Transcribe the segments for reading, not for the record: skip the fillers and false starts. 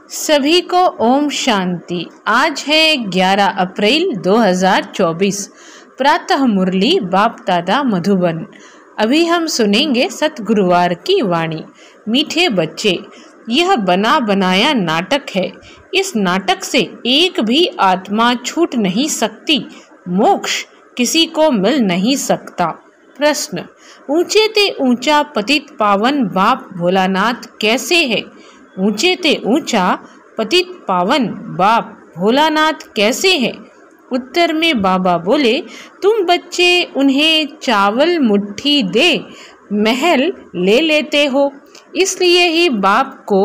सभी को ओम शांति। आज है 11 अप्रैल 2024। प्रातः मुरली बाप दादा मधुबन। अभी हम सुनेंगे सतगुरुवार की वाणी। मीठे बच्चे, यह बना बनाया नाटक है। इस नाटक से एक भी आत्मा छूट नहीं सकती। मोक्ष किसी को मिल नहीं सकता। प्रश्न, ऊंचे ते ऊंचा पतित पावन बाप भोलानाथ कैसे है? ऊंचे ते ऊंचा पतित पावन बाप भोलानाथ कैसे है? उत्तर में बाबा बोले, तुम बच्चे उन्हें चावल मुट्ठी दे महल ले लेते हो, इसलिए ही बाप को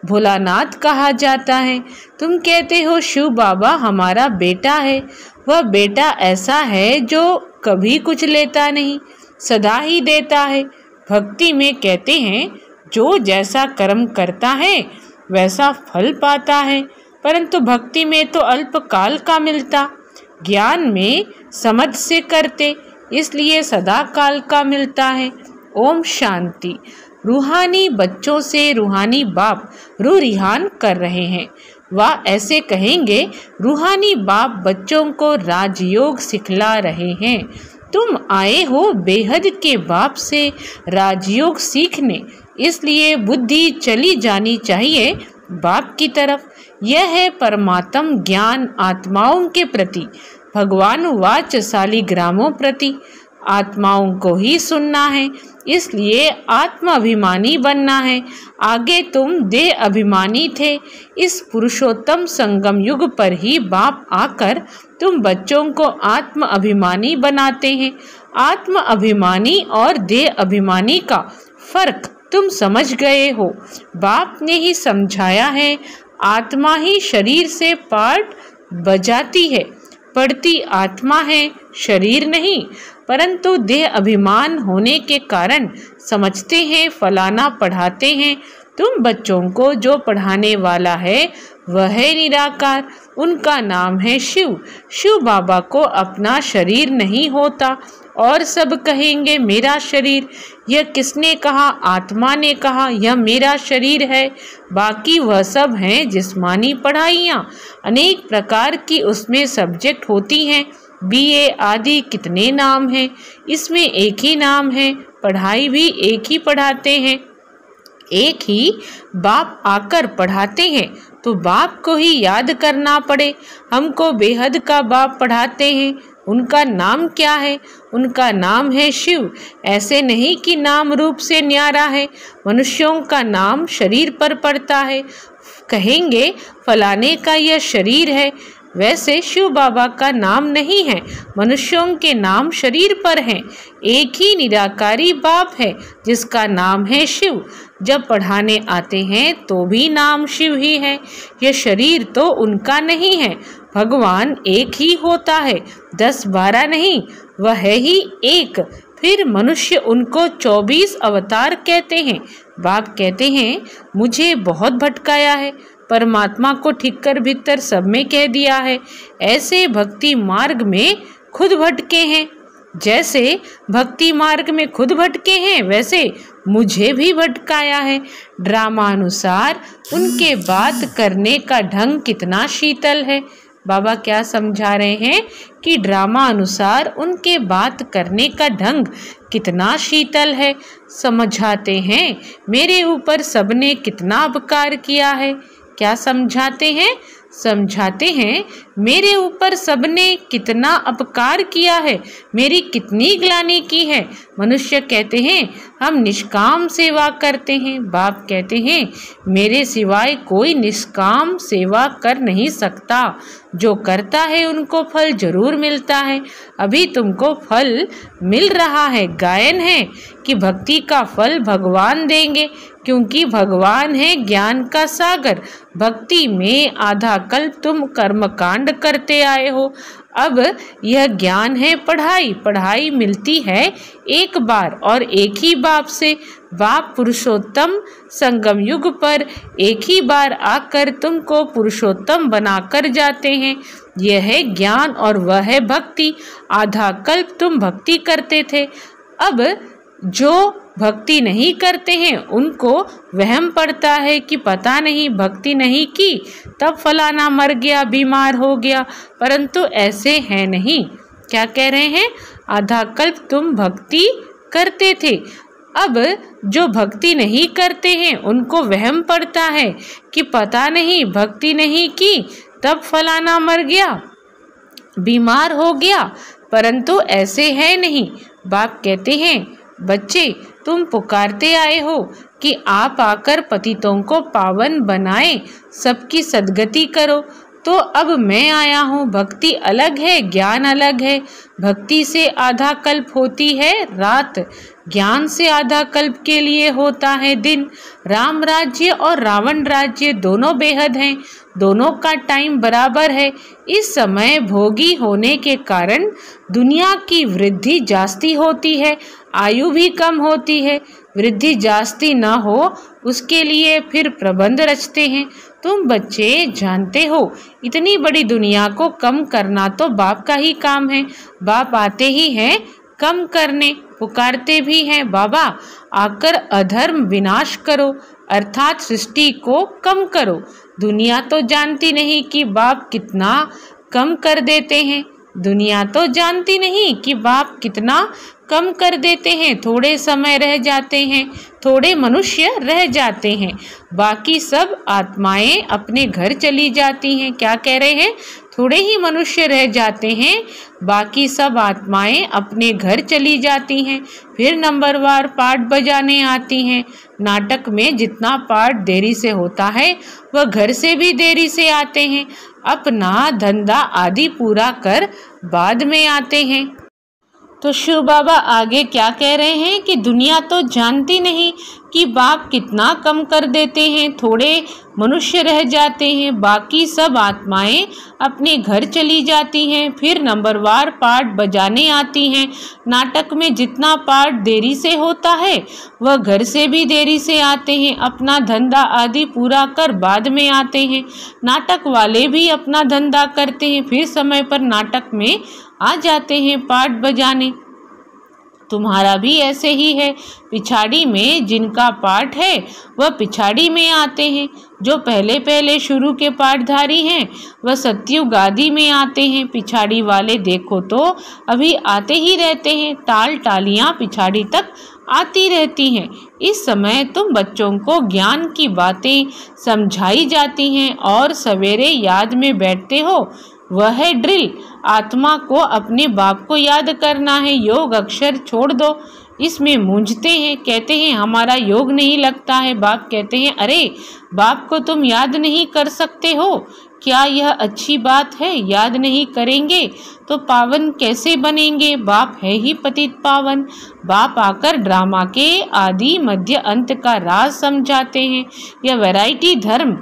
भोलानाथ कहा जाता है। तुम कहते हो शिव बाबा हमारा बेटा है। वह बेटा ऐसा है जो कभी कुछ लेता नहीं, सदा ही देता है। भक्ति में कहते हैं जो जैसा कर्म करता है वैसा फल पाता है, परंतु भक्ति में तो अल्पकाल का मिलता। ज्ञान में समझ से करते, इसलिए सदा काल का मिलता है। ओम शांति। रूहानी बच्चों से रूहानी बाप रूरिहान कर रहे हैं। वह ऐसे कहेंगे, रूहानी बाप बच्चों को राजयोग सिखला रहे हैं। तुम आए हो बेहद के बाप से राजयोग सीखने, इसलिए बुद्धि चली जानी चाहिए बाप की तरफ। यह है परमात्म ज्ञान आत्माओं के प्रति। भगवान वाच शालिग्रामों प्रति। आत्माओं को ही सुनना है, इसलिए आत्म अभिमानी बनना है। आगे तुम देह अभिमानी थे। इस पुरुषोत्तम संगम युग पर ही बाप आकर तुम बच्चों को आत्म अभिमानी बनाते हैं। आत्म अभिमानी और देह अभिमानी का फर्क तुम समझ गए हो। बाप ने ही समझाया है, आत्मा ही शरीर से पाठ बजाती है, पढ़ती आत्मा है, शरीर नहीं। परंतु देह अभिमान होने के कारण समझते हैं फलाना पढ़ाते हैं। तुम बच्चों को जो पढ़ाने वाला है वह है निराकार, उनका नाम है शिव। शिव बाबा को अपना शरीर नहीं होता और सब कहेंगे मेरा शरीर। यह किसने कहा? आत्मा ने कहा यह मेरा शरीर है। बाकी वह सब हैं जिस्मानी पढ़ाइयाँ, अनेक प्रकार की उसमें सब्जेक्ट होती हैं। बीए आदि कितने नाम हैं, इसमें एक ही नाम है। पढ़ाई भी एक ही पढ़ाते हैं, एक ही बाप आकर पढ़ाते हैं, तो बाप को ही याद करना पड़े। हमको बेहद का बाप पढ़ाते हैं, उनका नाम क्या है? उनका नाम है शिव। ऐसे नहीं कि नाम रूप से न्यारा है। मनुष्यों का नाम शरीर पर पड़ता है, कहेंगे फलाने का यह शरीर है। वैसे शिव बाबा का नाम नहीं है, मनुष्यों के नाम शरीर पर हैं। एक ही निराकारी बाप है जिसका नाम है शिव। जब पढ़ाने आते हैं तो भी नाम शिव ही है। यह शरीर तो उनका नहीं है। भगवान एक ही होता है, 10-12 नहीं, वह है ही एक। फिर मनुष्य उनको 24 अवतार कहते हैं। बाप कहते हैं मुझे बहुत भटकाया है, परमात्मा को ठीक कर भीतर सब में कह दिया है। ऐसे भक्ति मार्ग में खुद भटके हैं। जैसे भक्ति मार्ग में खुद भटके हैं वैसे मुझे भी भटकाया है। ड्रामा अनुसार उनके बात करने का ढंग कितना शीतल है। बाबा क्या समझा रहे हैं कि ड्रामा अनुसार उनके बात करने का ढंग कितना शीतल है। समझाते हैं मेरे ऊपर सबने कितना अपकार किया है। क्या समझाते हैं? समझाते हैं मेरे ऊपर सबने कितना अपकार किया है, मेरी कितनी ग्लानि की है। मनुष्य कहते हैं हम निष्काम सेवा करते हैं। बाप कहते हैं मेरे सिवाय कोई निष्काम सेवा कर नहीं सकता। जो करता है उनको फल जरूर मिलता है। अभी तुमको फल मिल रहा है। गायन है कि भक्ति का फल भगवान देंगे, क्योंकि भगवान है ज्ञान का सागर। भक्ति में आधा कल्प तुम कर्मकांड करते आए हो। अब यह ज्ञान है पढ़ाई। पढ़ाई मिलती है एक बार और एक ही बाप से। बाप पुरुषोत्तम संगम युग पर एक ही बार आकर तुमको पुरुषोत्तम बनाकर जाते हैं। यह है ज्ञान और वह है भक्ति। आधा कल्प तुम भक्ति करते थे, अब जो भक्ति नहीं करते हैं उनको वहम पड़ता है कि पता नहीं भक्ति नहीं की तब फलाना मर गया, बीमार हो गया, परंतु ऐसे है नहीं। क्या कह रहे हैं? आधा कल्प तुम भक्ति करते थे, अब जो भक्ति नहीं करते हैं उनको वहम पड़ता है कि पता नहीं भक्ति नहीं की तब फलाना मर गया, बीमार हो गया, परंतु ऐसे है नहीं। बाप कहते हैं बच्चे तुम पुकारते आए हो कि आप आकर पतितों को पावन बनाए, सबकी सद्गति करो, तो अब मैं आया हूँ। भक्ति अलग है, ज्ञान अलग है। भक्ति से आधा कल्प होती है रात, ज्ञान से आधा कल्प के लिए होता है दिन। राम राज्य और रावण राज्य दोनों बेहद हैं, दोनों का टाइम बराबर है। इस समय भोगी होने के कारण दुनिया की वृद्धि जास्ती होती है, आयु भी कम होती है। वृद्धि जास्ती न हो उसके लिए फिर प्रबंध रचते हैं। तुम बच्चे जानते हो इतनी बड़ी दुनिया को कम करना तो बाप का ही काम है। बाप आते ही हैं कम करने, पुकारते भी हैं बाबा आकर अधर्म विनाश करो, अर्थात सृष्टि को कम करो। दुनिया तो जानती नहीं कि बाप कितना कम कर देते हैं, दुनिया तो जानती नहीं कि बाप कितना कम कर देते हैं। थोड़े समय रह जाते हैं, थोड़े मनुष्य रह जाते हैं, बाकी सब आत्माएं अपने घर चली जाती हैं। क्या कह रहे हैं? थोड़े ही मनुष्य रह जाते हैं, बाकी सब आत्माएं अपने घर चली जाती हैं। फिर नंबरवार पाठ बजाने आती हैं। नाटक में जितना पाठ देरी से होता है वह घर से भी देरी से आते हैं, अपना धंधा आदि पूरा कर बाद में आते हैं। तो शिव बाबा आगे क्या कह रहे हैं कि दुनिया तो जानती नहीं कि बाप कितना कम कर देते हैं, थोड़े मनुष्य रह जाते हैं, बाकी सब आत्माएं अपने घर चली जाती हैं। फिर नंबरवार पाठ बजाने आती हैं। नाटक में जितना पाठ देरी से होता है वह घर से भी देरी से आते हैं, अपना धंधा आदि पूरा कर बाद में आते हैं। नाटक वाले भी अपना धंधा करते हैं, फिर समय पर नाटक में आ जाते हैं पाठ बजाने। तुम्हारा भी ऐसे ही है, पिछाड़ी में जिनका पाठ है वह पिछाड़ी में आते हैं, जो पहले पहले शुरू के पाठधारी हैं वह सत्युग आदि में आते हैं। पिछाड़ी वाले देखो तो अभी आते ही रहते हैं, ताल टालियाँ पिछाड़ी तक आती रहती हैं। इस समय तुम बच्चों को ज्ञान की बातें समझाई जाती हैं और सवेरे याद में बैठते हो, वह है ड्रिल। आत्मा को अपने बाप को याद करना है, योग अक्षर छोड़ दो। इसमें मूंझते हैं, कहते हैं हमारा योग नहीं लगता है। बाप कहते हैं अरे बाप को तुम याद नहीं कर सकते हो, क्या यह अच्छी बात है? याद नहीं करेंगे तो पावन कैसे बनेंगे? बाप है ही पतित पावन। बाप आकर ड्रामा के आदि मध्य अंत का राज समझाते हैं। यह वैरायटी धर्म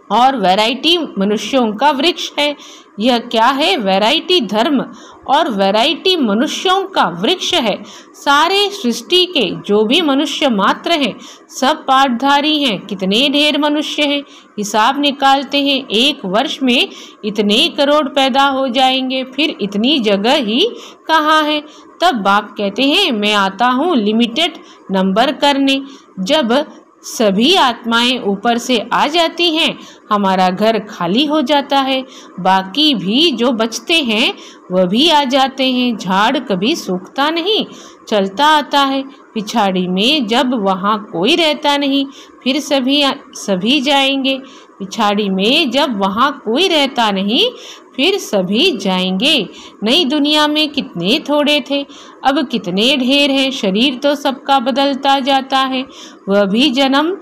और वैरायटी मनुष्यों का वृक्ष है। यह क्या है? वैरायटी धर्म और वैरायटी मनुष्यों का वृक्ष है। सारे सृष्टि के जो भी मनुष्य मात्र हैं सब पाठधारी हैं। कितने ढेर मनुष्य हैं, हिसाब निकालते हैं, एक वर्ष में इतने करोड़ पैदा हो जाएंगे, फिर इतनी जगह ही कहाँ है? तब बाप कहते हैं मैं आता हूँ लिमिटेड नंबर करने। जब सभी आत्माएं ऊपर से आ जाती हैं हमारा घर खाली हो जाता है, बाकी भी जो बचते हैं वह भी आ जाते हैं। झाड़ कभी सूखता नहीं, चलता आता है। पिछाड़ी में जब वहाँ कोई रहता नहीं फिर सभी जाएंगे। पिछाड़ी में जब वहाँ कोई रहता नहीं फिर सभी जाएंगे। नई दुनिया में कितने थोड़े थे, अब कितने ढेर हैं। शरीर तो सबका बदलता जाता है, वह भी जन्म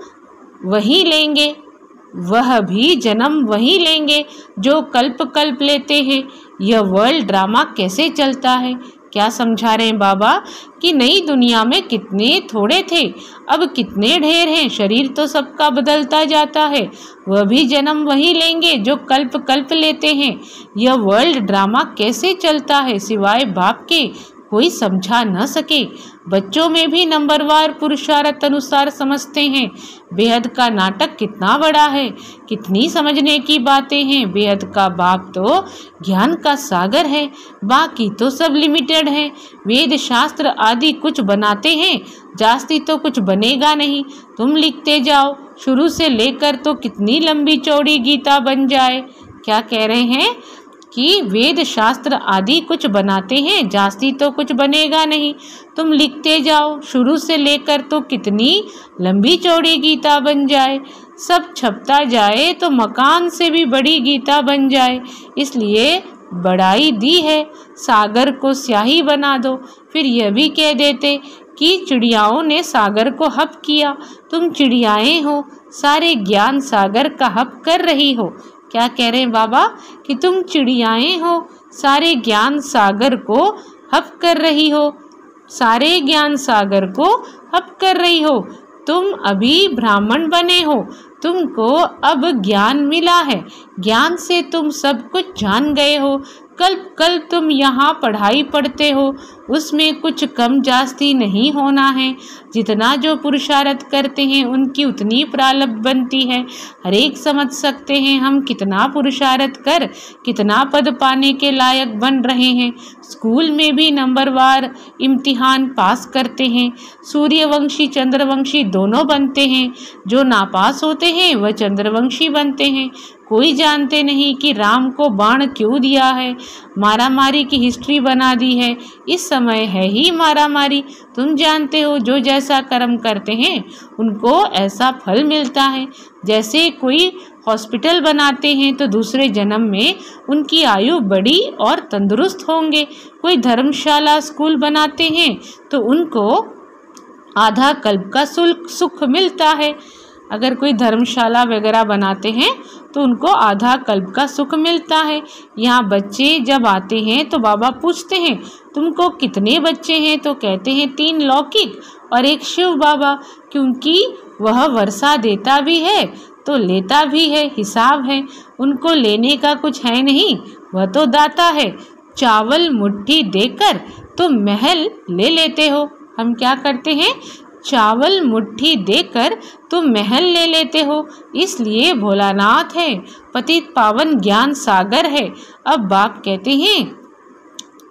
वही लेंगे, वह भी जन्म वही लेंगे जो कल्प कल्प लेते हैं। यह वर्ल्ड ड्रामा कैसे चलता है? क्या समझा रहे हैं बाबा कि नई दुनिया में कितने थोड़े थे, अब कितने ढेर हैं। शरीर तो सबका बदलता जाता है, वह भी जन्म वही लेंगे जो कल्प कल्प लेते हैं। यह वर्ल्ड ड्रामा कैसे चलता है? सिवाय बाप के कोई समझा न सके। बच्चों में भी नंबरवार पुरुषार्थ अनुसार समझते हैं। बेहद का नाटक कितना बड़ा है, कितनी समझने की बातें हैं। बेहद का बाप तो ज्ञान का सागर है, बाकी तो सब लिमिटेड है। वेद शास्त्र आदि कुछ बनाते हैं, जास्ती तो कुछ बनेगा नहीं। तुम लिखते जाओ, शुरू से लेकर तो कितनी लंबी चौड़ी गीता बन जाए। क्या कह रहे हैं कि वेद शास्त्र आदि कुछ बनाते हैं, जास्ती तो कुछ बनेगा नहीं। तुम लिखते जाओ, शुरू से लेकर तो कितनी लंबी चौड़ी गीता बन जाए। सब छपता जाए तो मकान से भी बड़ी गीता बन जाए। इसलिए बढ़ाई दी है, सागर को स्याही बना दो। फिर यह भी कह देते कि चिड़ियाओं ने सागर को हप किया। तुम चिड़ियाएं हो, सारे ज्ञान सागर का हप कर रही हो। क्या कह रहे हैं बाबा कि तुम चिड़ियाएं हो, सारे ज्ञान सागर को हप कर रही हो, सारे ज्ञान सागर को हप कर रही हो। तुम अभी ब्राह्मण बने हो, तुमको अब ज्ञान मिला है, ज्ञान से तुम सब कुछ जान गए हो। कल तुम यहाँ पढ़ाई पढ़ते हो, उसमें कुछ कम जास्ती नहीं होना है। जितना जो पुरुषार्थ करते हैं उनकी उतनी प्रारब्ध बनती है। हर एक समझ सकते हैं हम कितना पुरुषार्थ कर कितना पद पाने के लायक बन रहे हैं। स्कूल में भी नंबरवार इम्तिहान पास करते हैं। सूर्यवंशी चंद्रवंशी दोनों बनते हैं। जो नापास होते हैं वह चंद्रवंशी बनते हैं। कोई जानते नहीं कि राम को बाण क्यों दिया है। मारामारी की हिस्ट्री बना दी है। इस समय है ही मारामारी। तुम जानते हो जो जैसा कर्म करते हैं उनको ऐसा फल मिलता है। जैसे कोई हॉस्पिटल बनाते हैं तो दूसरे जन्म में उनकी आयु बड़ी और तंदुरुस्त होंगे। कोई धर्मशाला स्कूल बनाते हैं तो उनको आधा कल्प का सुख मिलता है। अगर कोई धर्मशाला वगैरह बनाते हैं तो उनको आधा कल्प का सुख मिलता है। यहाँ बच्चे जब आते हैं तो बाबा पूछते हैं तुमको कितने बच्चे हैं, तो कहते हैं 3 लौकिक और 1 शिव बाबा, क्योंकि वह वर्षा देता भी है तो लेता भी है, हिसाब है। उनको लेने का कुछ है नहीं, वह तो दाता है। चावल मुट्ठी देकर तुम महल ले लेते हो। हम क्या करते हैं, चावल मुट्ठी देकर तुम महल ले लेते हो। इसलिए भोलानाथ है, पतित पावन ज्ञान सागर है। अब बाप कहते हैं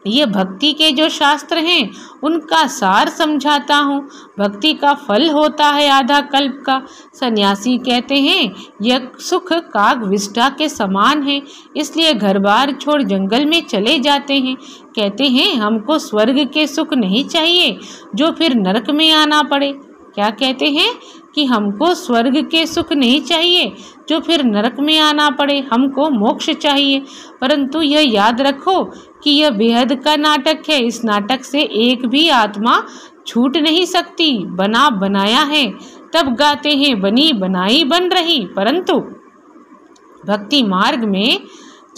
ये भक्ति के जो शास्त्र हैं उनका सार समझाता हूँ। भक्ति का फल होता है आधा कल्प का। सन्यासी कहते हैं यह सुख काग विष्ठा के समान है, इसलिए घर बार छोड़ जंगल में चले जाते हैं। कहते हैं हमको स्वर्ग के सुख नहीं चाहिए जो फिर नरक में आना पड़े। क्या कहते हैं कि हमको स्वर्ग के सुख नहीं चाहिए जो फिर नरक में आना पड़े, हमको मोक्ष चाहिए। परंतु यह याद रखो कि यह बेहद का नाटक है। इस नाटक से एक भी आत्मा छूट नहीं सकती। बना बनाया है तब गाते हैं बनी बनाई बन रही। परंतु भक्ति मार्ग में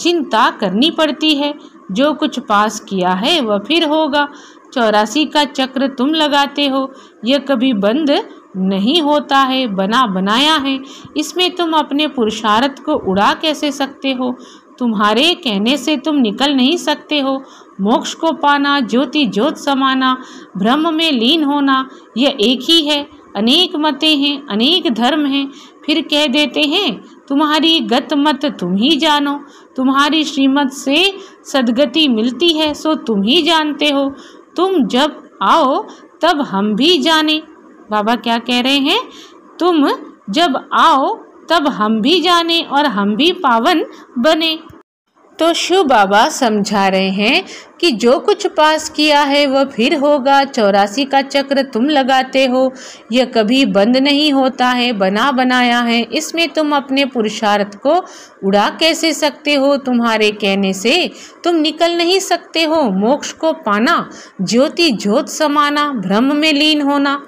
चिंता करनी पड़ती है। जो कुछ पास किया है वह फिर होगा। 84 का चक्र तुम लगाते हो, यह कभी बंद नहीं होता है, बना बनाया है। इसमें तुम अपने पुरुषार्थ को उड़ा कैसे सकते हो। तुम्हारे कहने से तुम निकल नहीं सकते हो। मोक्ष को पाना, ज्योति ज्योत समाना, ब्रह्म में लीन होना, यह एक ही है। अनेक मतें हैं, अनेक धर्म हैं। फिर कह देते हैं तुम्हारी गत मत तुम ही जानो। तुम्हारी श्रीमत से सद्गति मिलती है सो तुम ही जानते हो। तुम जब आओ तब हम भी जाने। बाबा क्या कह रहे हैं, तुम जब आओ तब हम भी जाने और हम भी पावन बने। तो शिव बाबा समझा रहे हैं कि जो कुछ पास किया है वह फिर होगा। 84 का चक्र तुम लगाते हो, यह कभी बंद नहीं होता है, बना बनाया है। इसमें तुम अपने पुरुषार्थ को उड़ा कैसे सकते हो। तुम्हारे कहने से तुम निकल नहीं सकते हो। मोक्ष को पाना, ज्योति ज्योत समाना, ब्रह्म में लीन होना,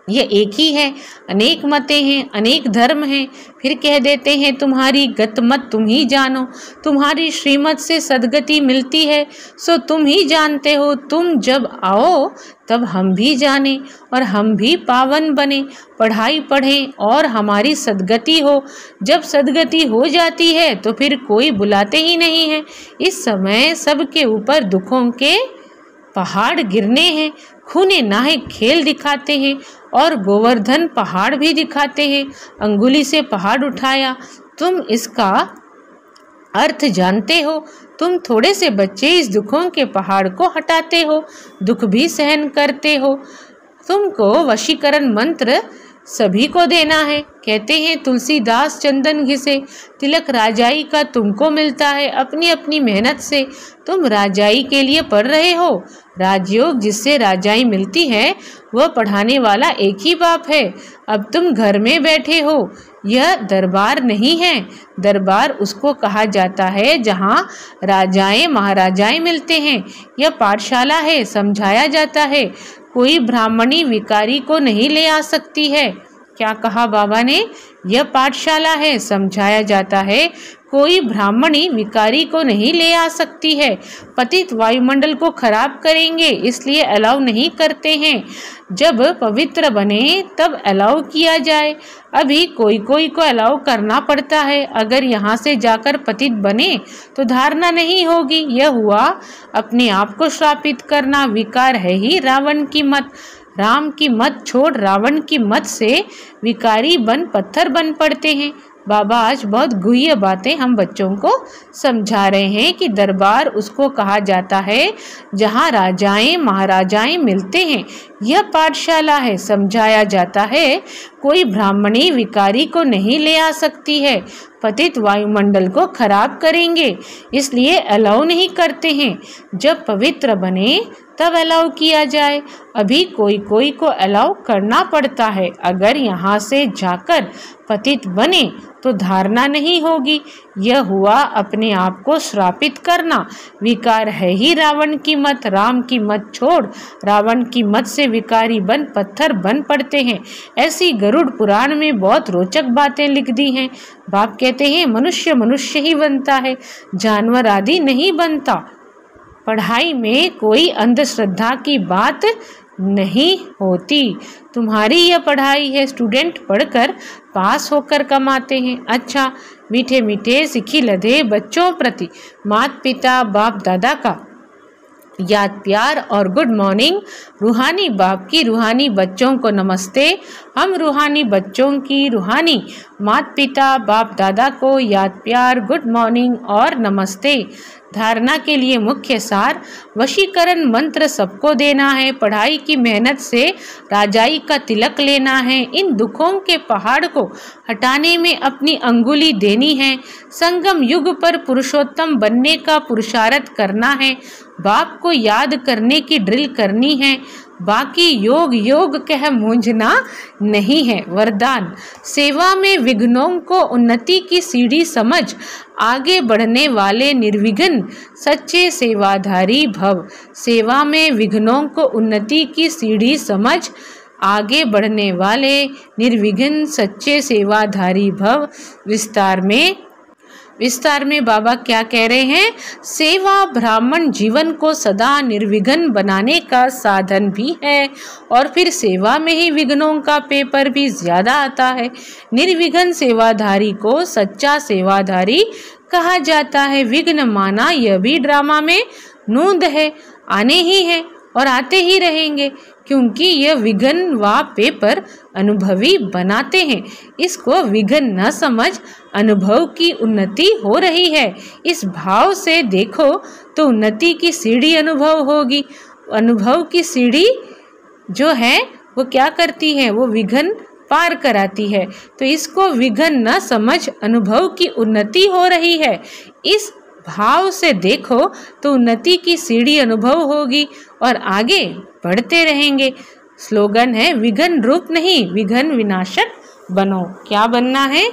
यह एक ही है। अनेक मतें हैं, अनेक धर्म हैं। फिर कह देते हैं तुम्हारी गत मत तुम ही जानो। तुम्हारी श्रीमत से सद्गति मिलती है सो तुम ही जानते हो। तुम जब आओ तब हम भी जाने और हम भी पावन बने। पढ़ाई पढ़ें और हमारी सद्गति हो। जब सद्गति हो जाती है तो फिर कोई बुलाते ही नहीं है। इस समय सबके ऊपर दुखों के पहाड़ गिरने हैं, खूने नाहक खेल दिखाते हैं और गोवर्धन पहाड़ भी दिखाते हैं। अंगुली से पहाड़ उठाया, तुम इसका अर्थ जानते हो। तुम थोड़े से बच्चे इस दुखों के पहाड़ को हटाते हो, दुख भी सहन करते हो। तुमको वशीकरण मंत्र सभी को देना है। कहते हैं तुलसीदास चंदन घिसे, तिलक राजाई का तुमको मिलता है अपनी अपनी मेहनत से। तुम राजाई के लिए पढ़ रहे हो। राजयोग जिससे राजाई मिलती है वह पढ़ाने वाला एक ही बाप है। अब तुम घर में बैठे हो। यह दरबार नहीं है। दरबार उसको कहा जाता है जहाँ राजाएं महाराजाएं मिलते हैं। यह पाठशाला है, समझाया जाता है। कोई ब्राह्मणी विकारी को नहीं ले आ सकती है। क्या कहा बाबा ने? यह पाठशाला है, समझाया जाता है। कोई ब्राह्मणी विकारी को नहीं ले आ सकती है। पतित वायुमंडल को खराब करेंगे, इसलिए अलाउ नहीं करते हैं। जब पवित्र बने तब अलाउ किया जाए। अभी कोई कोई को अलाउ करना पड़ता है। अगर यहाँ से जाकर पतित बने तो धारणा नहीं होगी। यह हुआ अपने आप को श्रापित करना। विकार है ही रावण की मत। राम की मत छोड़ रावण की मत से विकारी बन पत्थर बन पड़ते हैं। बाबा आज बहुत गुह्य बातें हम बच्चों को समझा रहे हैं कि दरबार उसको कहा जाता है जहाँ राजाएं महाराजाएं मिलते हैं। यह पाठशाला है, समझाया जाता है। कोई ब्राह्मणी विकारी को नहीं ले आ सकती है। पतित वायुमंडल को खराब करेंगे, इसलिए अलाउ नहीं करते हैं। जब पवित्र बने तब अलाउ किया जाए। अभी कोई कोई को अलाउ करना पड़ता है। अगर यहाँ से जाकर पतित बने तो धारणा नहीं होगी। यह हुआ अपने आप को श्रापित करना। विकार है ही रावण की मत। राम की मत छोड़ रावण की मत से विकारी बन पत्थर बन पड़ते हैं। ऐसी गरुड़ पुराण में बहुत रोचक बातें लिख दी हैं। बाप कहते हैं मनुष्य मनुष्य ही बनता है, जानवर आदि नहीं बनता। पढ़ाई में कोई अंधश्रद्धा की बात नहीं होती। तुम्हारी यह पढ़ाई है, स्टूडेंट पढ़कर पास होकर कमाते हैं। अच्छा, मीठे मीठे सिखी लदे बच्चों प्रति माता पिता बाप दादा का याद प्यार और गुड मॉर्निंग। रूहानी बाप की रूहानी बच्चों को नमस्ते। हम रूहानी बच्चों की रूहानी माता पिता बाप दादा को याद प्यार गुड मॉर्निंग और नमस्ते। धारणा के लिए मुख्य सार, वशीकरण मंत्र सबको देना है। पढ़ाई की मेहनत से राजाई का तिलक लेना है। इन दुखों के पहाड़ को हटाने में अपनी अंगुली देनी है। संगम युग पर पुरुषोत्तम बनने का पुरुषार्थ करना है। बाप को याद करने की ड्रिल करनी है। बाकी योग योग कह मूंझना नहीं है। वरदान, सेवा में विघ्नों को उन्नति की सीढ़ी समझ आगे बढ़ने वाले निर्विघ्न सच्चे सेवाधारी भव। सेवा में विघ्नों को उन्नति की सीढ़ी समझ आगे बढ़ने वाले निर्विघ्न सच्चे सेवाधारी भव। विस्तार में बाबा क्या कह रहे हैं? सेवा ब्राह्मण जीवन को सदा निर्विघ्न बनाने का साधन भी है। और फिर सेवा में ही विघ्नों का पेपर भी ज्यादा आता है। निर्विघ्न सेवाधारी को सच्चा सेवाधारी कहा जाता है। विघ्न माना यह भी ड्रामा में नूंद है, आने ही है और आते ही रहेंगे, क्योंकि यह विघ्न व पेपर अनुभवी बनाते हैं। इसको विघ्न न समझ, अनुभव की उन्नति हो रही है इस भाव से देखो तो उन्नति की सीढ़ी अनुभव होगी। अनुभव की सीढ़ी जो है वो क्या करती है? वो विघ्न पार कराती है। तो इसको विघ्न न समझ, अनुभव की उन्नति हो रही है इस भाव से देखो तो उन्नति की सीढ़ी अनुभव होगी और आगे बढ़ते रहेंगे। स्लोगन है, विघ्न रूप नहीं विघ्न विनाशक बनो। क्या बनना है?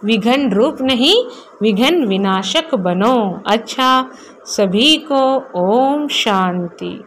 विघ्न रूप नहीं विघ्न विनाशक बनो। अच्छा, सभी को ओम शांति।